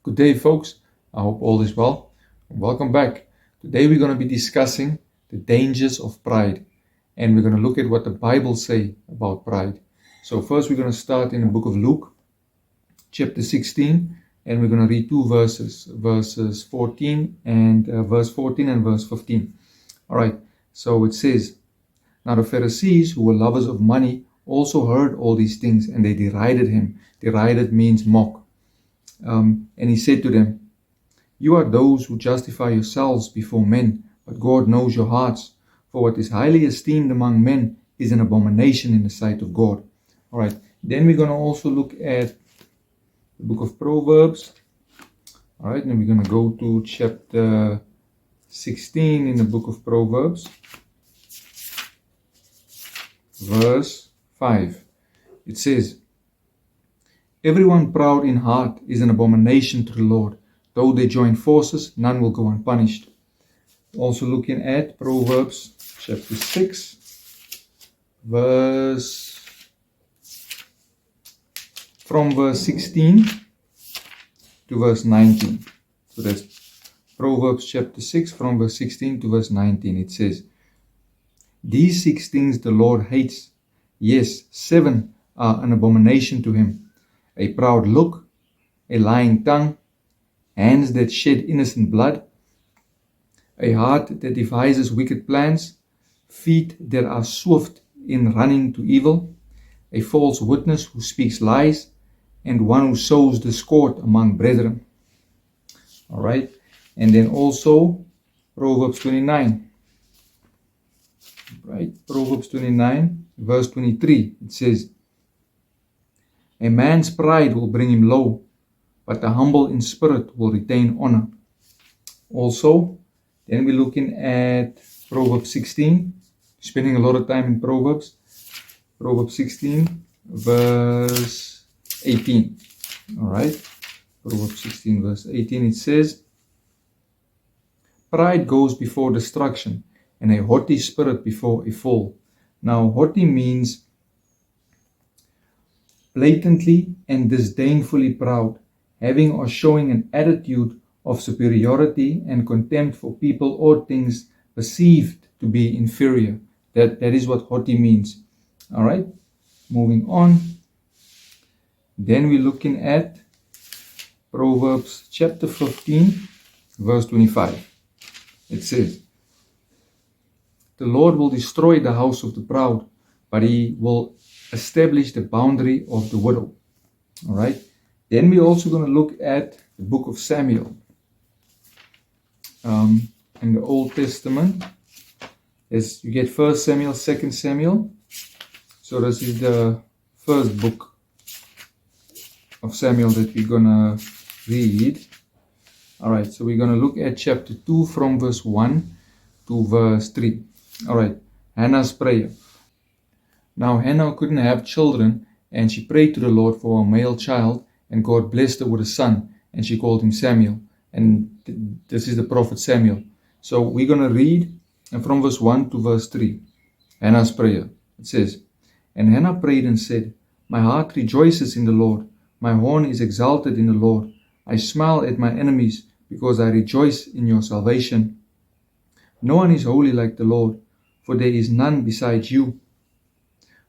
Good day, folks. I hope all is well. Welcome back. Today we're going to be discussing the dangers of pride, and we're going to look at what the Bible says about pride. So first we're going to start in the book of Luke, chapter 16, and we're going to read two verses, verse 14 and verse 15. All right, so it says, "Now the Pharisees, who were lovers of money, also heard all these things, and they derided him." Derided means mock. And he said to them, "You are those who justify yourselves before men, but God knows your hearts. For what is highly esteemed among men is an abomination in the sight of God." All right, then we're going to also look at the book of Proverbs. All right, and we're going to go to chapter 16 in the book of Proverbs, verse 5. It says, "Everyone proud in heart is an abomination to the Lord. Though they join forces, none will go unpunished." Also looking at Proverbs chapter 6, from verse 16 to verse 19. So that's Proverbs chapter 6 from verse 16 to verse 19. It says, "These 6 things the Lord hates. Yes, 7 are an abomination to him: a proud look, a lying tongue, hands that shed innocent blood, a heart that devises wicked plans, feet that are swift in running to evil, a false witness who speaks lies, and one who sows discord among brethren." All right, and then also Proverbs 29. Right, Proverbs 29, verse 23. It says, "A man's pride will bring him low, but the humble in spirit will retain honor." Also, then we're looking at Proverbs 16, spending a lot of time in Proverbs. Proverbs 16, verse 18. All right, Proverbs 16, verse 18, it says, "Pride goes before destruction, and a haughty spirit before a fall." Now, haughty means blatantly and disdainfully proud, having or showing an attitude of superiority and contempt for people or things perceived to be inferior. That is what haughty means. All right, moving on. Then we're looking at Proverbs chapter 15, verse 25. It says, "The Lord will destroy the house of the proud, but he will establish the boundary of the widow." All right. Then we're also going to look at the book of Samuel. In the Old Testament, as you get 1 Samuel, 2 Samuel. So this is the first book of Samuel that we're going to read. All right, so we're going to look at chapter 2 from verse 1 to verse 3. All right, Hannah's prayer. "Now Hannah couldn't have children, and she prayed to the Lord for a male child, and God blessed her with a son, and she called him Samuel." And this is the prophet Samuel. So we're going to read from verse 1 to verse 3. Hannah's prayer. It says, "And Hannah prayed and said, 'My heart rejoices in the Lord. My horn is exalted in the Lord. I smile at my enemies because I rejoice in your salvation. No one is holy like the Lord, for there is none besides you.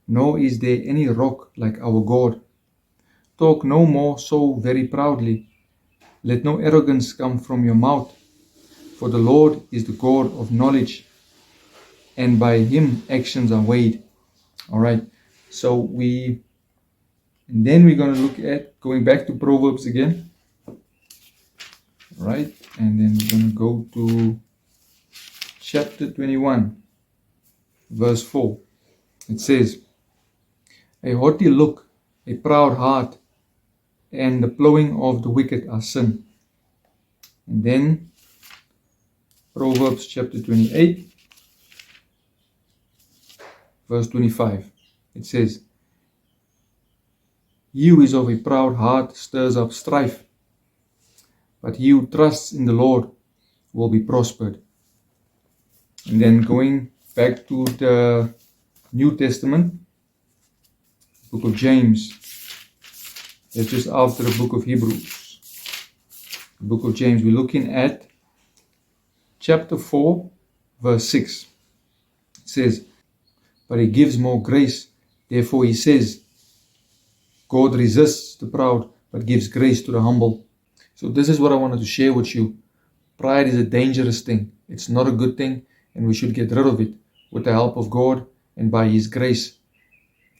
Nor is there any rock like our God. Talk no more so very proudly. Let no arrogance come from your mouth. For the Lord is the God of knowledge, and by him actions are weighed." All right, so and then we're going to look at going back to Proverbs again. All right, and then we're going to go to chapter 21, verse 4. It says, "A haughty look, a proud heart, and the plowing of the wicked are sin." And then Proverbs chapter 28, verse 25. It says, "He who is of a proud heart stirs up strife, but he who trusts in the Lord will be prospered." And then going back to the New Testament, book of James. It's just after the book of Hebrews. the book of James. We're looking at chapter 4, verse 6. It says, but he gives more grace. Therefore he says, God resists the proud, but gives grace to the humble. So this is what I wanted to share with you. Pride is a dangerous thing. It's not a good thing, and we should get rid of it with the help of God and by His grace.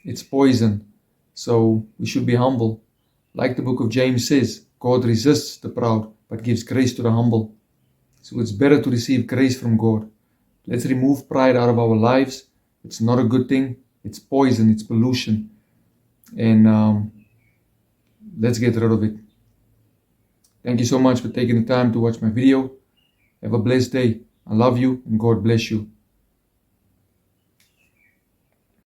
It's poison. So we should be humble. Like the book of James says, God resists the proud, but gives grace to the humble. So it's better to receive grace from God. Let's remove pride out of our lives. It's not a good thing. It's poison. It's pollution. And let's get rid of it. Thank you so much for taking the time to watch my video. Have a blessed day. I love you and God bless you.